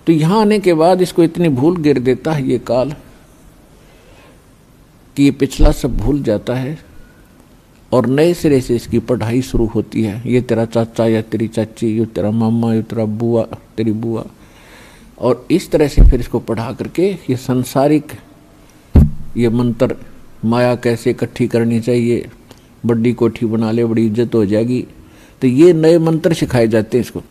तो यहां आने के बाद इसको इतनी भूल गिर देता है ये काल कि ये पिछला सब भूल जाता है और नए सिरे से इसकी पढ़ाई शुरू होती है। ये तेरा चाचा या तेरी चाची, ये तेरा मामा, ये तेरा बुआ, तेरी बुआ, और इस तरह से फिर इसको पढ़ा करके ये सांसारिक ये मंत्र, माया कैसे इकट्ठी करनी चाहिए, बड़ी कोठी बना ले बड़ी इज्जत हो जाएगी, तो ये नए मंत्र सिखाए जाते हैं इसको।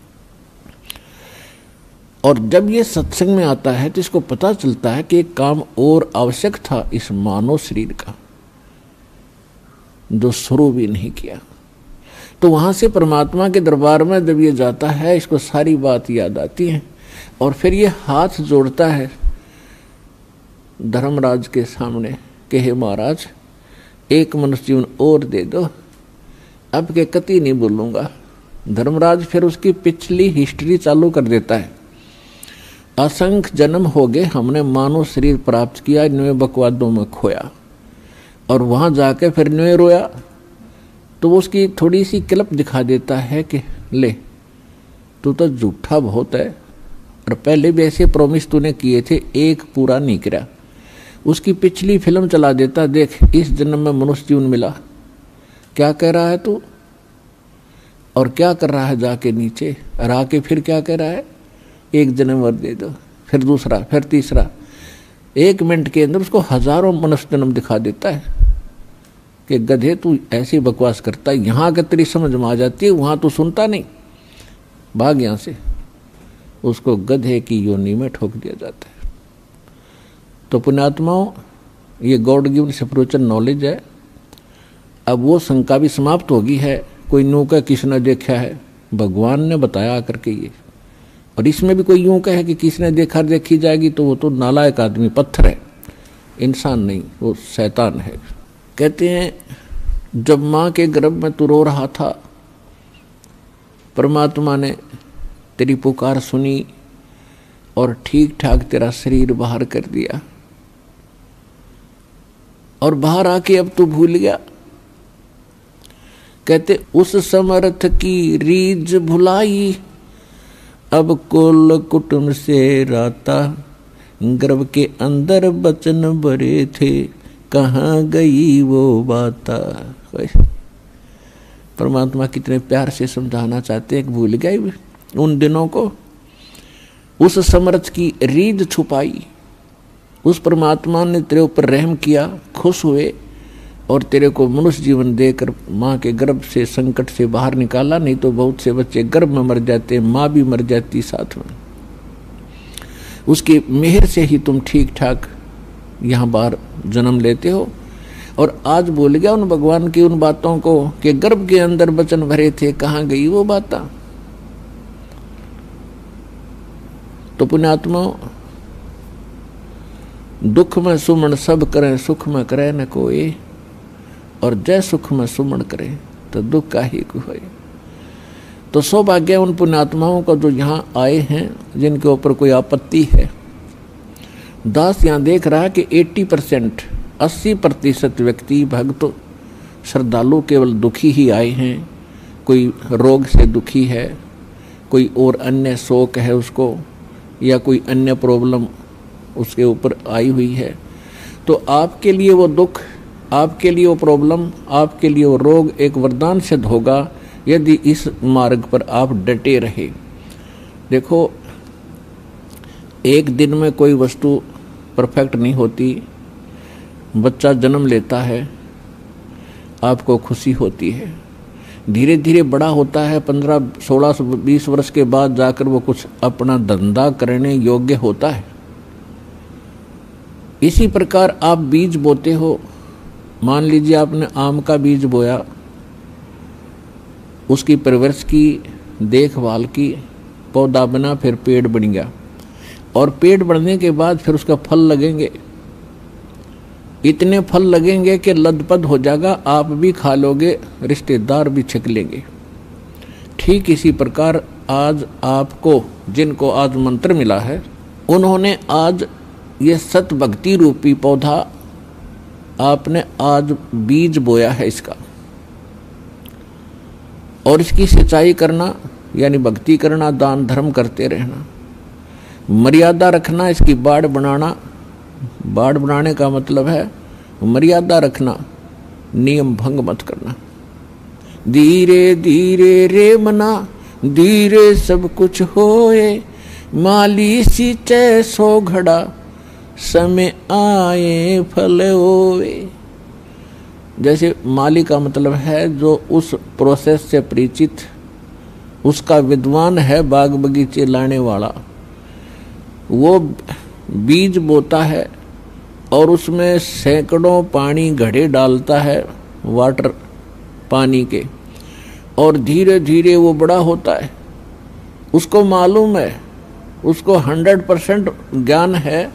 और जब ये सत्संग में आता है तो इसको पता चलता है कि एक काम और आवश्यक था इस मानव शरीर का, जो शुरू भी नहीं किया। तो वहां से परमात्मा के दरबार में जब ये जाता है, इसको सारी बात याद आती है और फिर ये हाथ जोड़ता है धर्मराज के सामने कि हे महाराज, एक मनुष्य जीवन और दे दो, अब के कति नहीं बोलूंगा। धर्मराज फिर उसकी पिछली हिस्ट्री चालू कर देता है। असंख्य जन्म हो गए, हमने मानव शरीर प्राप्त किया, इनमें बकवादों में खोया, और वहां जाके फिर इनमें रोया। तो वो उसकी थोड़ी सी क्लिप दिखा देता है कि ले, तू तो झूठा बहुत है, और पहले भी ऐसे प्रॉमिस तूने किए थे, एक पूरा नहीं किया। उसकी पिछली फिल्म चला देता, देख इस जन्म में मनुष्य जीवन मिला, क्या कह रहा है तू, और क्या कर रहा है जाके नीचे, और आके फिर क्या कह रहा है, एक जन्म और दे दो, फिर दूसरा, फिर तीसरा। 1 मिनट के अंदर उसको हजारों मनुष्य जन्म दिखा देता है कि गधे तू ऐसी बकवास करता है, यहाँ का तेरी समझ में आ जाती है, वहां तू सुनता नहीं, भाग यहां से। उसको गधे की योनि में ठोक दिया जाता है। तो पुण्यात्माओं, ये गॉड गिवन स्पिरिचुअल नॉलेज है। अब वो शंका भी समाप्त होगी है, कोई यूं का किसने देखा है, भगवान ने बताया करके ये। और इसमें भी कोई यूं कहे कि किसने देखा देखी जाएगी, तो वो तो नालायक आदमी, पत्थर है, इंसान नहीं, वो शैतान है। कहते हैं जब माँ के गर्भ में तू रो रहा था, परमात्मा ने तेरी पुकार सुनी और ठीक ठाक तेरा शरीर बाहर कर दिया, और बाहर आके अब तू भूल गया। कहते उस समर्थ की रीझ भुलाई, अब कुल कुटुंब से राता, गर्भ के अंदर बचन भरे थे, कहाँ गई वो बाता। परमात्मा कितने प्यार से समझाना चाहते हैं कि भूल गए उन दिनों को। उस समर्थ की रीझ छुपाई, उस परमात्मा ने तेरे ऊपर रहम किया, खुश हुए और तेरे को मनुष्य जीवन देकर माँ के गर्भ से संकट से बाहर निकाला। नहीं तो बहुत से बच्चे गर्भ में मर जाते, माँ भी मर जाती साथ में। उसकी मेहर से ही तुम ठीक ठाक यहाँ बाहर जन्म लेते हो। और आज भूल गया उन भगवान की उन बातों को कि गर्भ के अंदर बचन भरे थे, कहाँ गई वो बातें। तो पुण्यात्मा, दुख में सुमन सब करें, सुख में करे न कोई, और जय सुख में सुमन करे तो दुख का ही कोई। तो सौभाग्य उन पुण्यात्माओं का जो यहाँ आए हैं, जिनके ऊपर कोई आपत्ति है। दास यहाँ देख रहा है कि 80% व्यक्ति भक्त श्रद्धालु केवल दुखी ही आए हैं। कोई रोग से दुखी है, कोई और अन्य शोक है उसको, या कोई अन्य प्रॉब्लम उसके ऊपर आई हुई है। तो आपके लिए वो दुख, आपके लिए वो प्रॉब्लम, आपके लिए वो रोग एक वरदान सिद्ध होगा यदि इस मार्ग पर आप डटे रहे। देखो, एक दिन में कोई वस्तु परफेक्ट नहीं होती। बच्चा जन्म लेता है, आपको खुशी होती है, धीरे धीरे बड़ा होता है, 15, 16, 20 वर्ष के बाद जाकर वो कुछ अपना धंधा करने योग्य होता है। इसी प्रकार आप बीज बोते हो। मान लीजिए आपने आम का बीज बोया, उसकी परवरिश की, देखभाल की, पौधा बना, फिर पेड़ बन गया, और पेड़ बढ़ने के बाद फिर उसका फल लगेंगे। इतने फल लगेंगे कि लदपद हो जाएगा, आप भी खा लोगे, रिश्तेदार भी छक लेंगे। ठीक इसी प्रकार आज आपको, जिनको आज मंत्र मिला है, उन्होंने आज ये सत भक्ति रूपी पौधा आपने आज बीज बोया है इसका, और इसकी सिंचाई करना यानी भक्ति करना, दान धर्म करते रहना। मर्यादा रखना, इसकी बाड़ बनाना। बाड़ बनाने का मतलब है मर्यादा रखना, नियम भंग मत करना। धीरे धीरे रे मना, धीरे सब कुछ होए, माली सींचे सो घड़ा, समय आए फल होए। जैसे माली का मतलब है जो उस प्रोसेस से परिचित, उसका विद्वान है, बाग बगीचे लाने वाला। वो बीज बोता है और उसमें सैकड़ों पानी घड़े डालता है, वाटर पानी के, और धीरे धीरे वो बड़ा होता है। उसको मालूम है, उसको 100% ज्ञान है,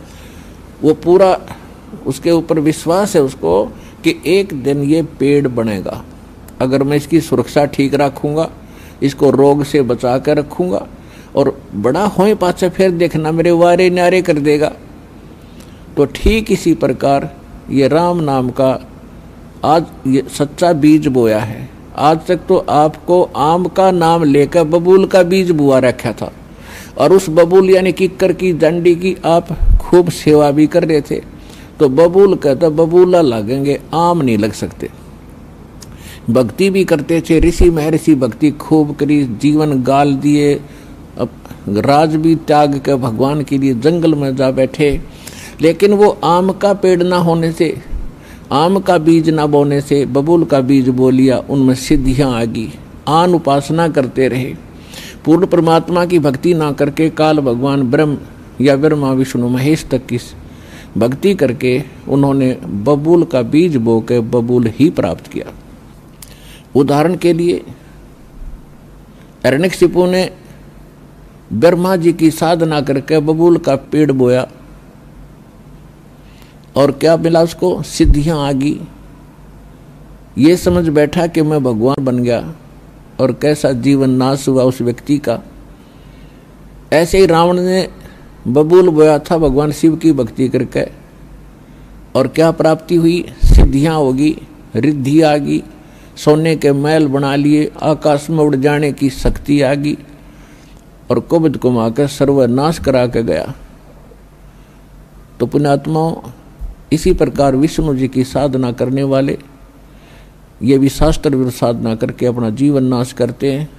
वो पूरा उसके ऊपर विश्वास है उसको कि एक दिन ये पेड़ बनेगा। अगर मैं इसकी सुरक्षा ठीक रखूँगा, इसको रोग से बचा कर रखूँगा, और बड़ा होए पाछे फिर देखना मेरे वारे न्यारे कर देगा। तो ठीक इसी प्रकार ये राम नाम का आज ये सच्चा बीज बोया है। आज तक तो आपको आम का नाम लेकर बबूल का बीज बुआ रखा था, और उस बबूल यानी किक्कर की डंडी की आप खूब सेवा भी कर रहे थे। तो बबूल कहता बबूला लगेंगे, आम नहीं लग सकते। भक्ति भी करते थे, ऋषि महर्षि भक्ति खूब करी, जीवन गाल दिए, राज भी त्याग कर भगवान के लिए जंगल में जा बैठे। लेकिन वो आम का पेड़ ना होने से, आम का बीज ना बोने से बबूल का बीज बो लिया, उनमें सिद्धियां आ गई। आन उपासना करते रहे, पूर्ण परमात्मा की भक्ति ना करके काल भगवान ब्रह्म या ब्रह्मा विष्णु महेश तक की भक्ति करके उन्होंने बबूल का बीज बो के बबूल ही प्राप्त किया। उदाहरण के लिए हिरण्यकशिपु ने ब्रह्मा जी की साधना करके बबूल का पेड़ बोया, और क्या मिला उसको? सिद्धियां आ गई। ये समझ बैठा कि मैं भगवान बन गया, और कैसा जीवन नाश हुआ उस व्यक्ति का। ऐसे ही रावण ने बबूल बोया था भगवान शिव की भक्ति करके, और क्या प्राप्ति हुई? सिद्धियां होगी, रिद्धि आ गई, सोने के महल बना लिए, आकाश में उड़ जाने की शक्ति आ गई, और कुबद को मारकर सर्वनाश करा के गया। तो पुण्यात्माओं, इसी प्रकार विष्णु जी की साधना करने वाले ये भी शास्त्र विरुद्ध साधना करके अपना जीवन नाश करते हैं,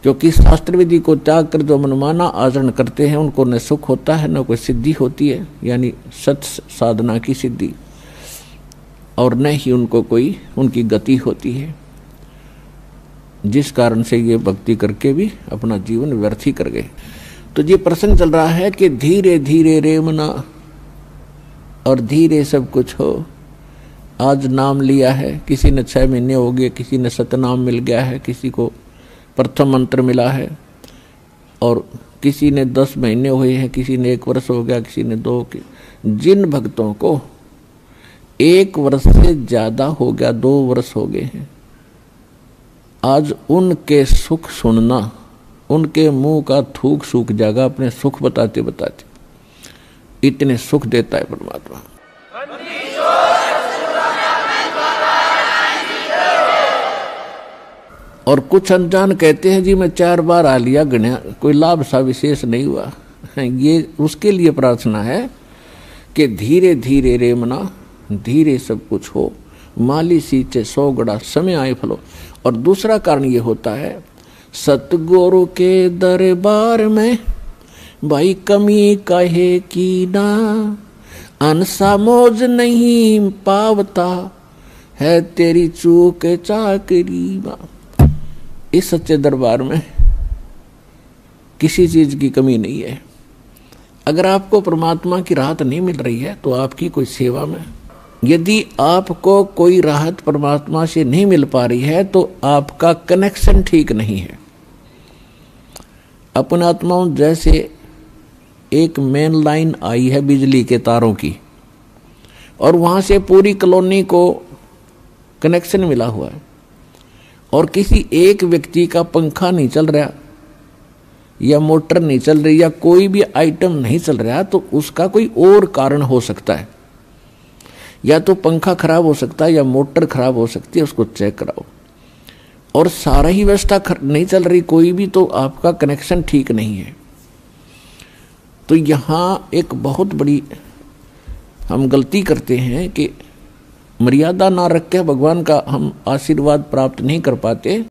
क्योंकि शास्त्र विधि को त्याग कर जो मनमाना आचरण करते हैं उनको न सुख होता है न कोई सिद्धि होती है, यानी सत साधना की सिद्धि, और न ही उनको कोई उनकी गति होती है, जिस कारण से ये भक्ति करके भी अपना जीवन व्यर्थ ही कर गए। तो ये प्रश्न चल रहा है कि धीरे धीरे रे मना, और धीरे सब कुछ हो। आज नाम लिया है, किसी ने 6 महीने हो गए, किसी ने सतनाम मिल गया है, किसी को प्रथम मंत्र मिला है, और किसी ने 10 महीने हुए हैं, किसी ने 1 वर्ष हो गया, किसी ने 2। जिन भक्तों को 1 वर्ष से ज्यादा हो गया, 2 वर्ष हो गए हैं, आज उनके सुख सुनना, उनके मुंह का थूक सूख जाएगा अपने सुख बताते बताते। इतने सुख देता है परमात्मा। और कुछ अनजान कहते हैं जी मैं 4 बार आ लिया, गणिया कोई लाभ सा विशेष नहीं हुआ। ये उसके लिए प्रार्थना है कि धीरे धीरे रे मना, धीरे सब कुछ हो, माली सींचे 100 गड़ा, समय आए फलो। और दूसरा कारण ये होता है, सतगुरु के दरबार में भाई कमी कहे की ना, अनसा मौज नहीं पावता है तेरी चूक चाकरी। इस सच्चे दरबार में किसी चीज की कमी नहीं है। अगर आपको परमात्मा की राहत नहीं मिल रही है तो आपकी कोई सेवा में, यदि आपको कोई राहत परमात्मा से नहीं मिल पा रही है तो आपका कनेक्शन ठीक नहीं है। अपने आत्माओं, जैसे एक मेन लाइन आई है बिजली के तारों की, और वहां से पूरी कॉलोनी को कनेक्शन मिला हुआ है, और किसी एक व्यक्ति का पंखा नहीं चल रहा या मोटर नहीं चल रही या कोई भी आइटम नहीं चल रहा, तो उसका कोई और कारण हो सकता है। या तो पंखा खराब हो सकता है या मोटर खराब हो सकती है, उसको चेक कराओ। और सारा ही व्यवस्था नहीं चल रही कोई भी, तो आपका कनेक्शन ठीक नहीं है। तो यहाँ एक बहुत बड़ी हम गलती करते हैं कि मर्यादा ना रख के भगवान का हम आशीर्वाद प्राप्त नहीं कर पाते।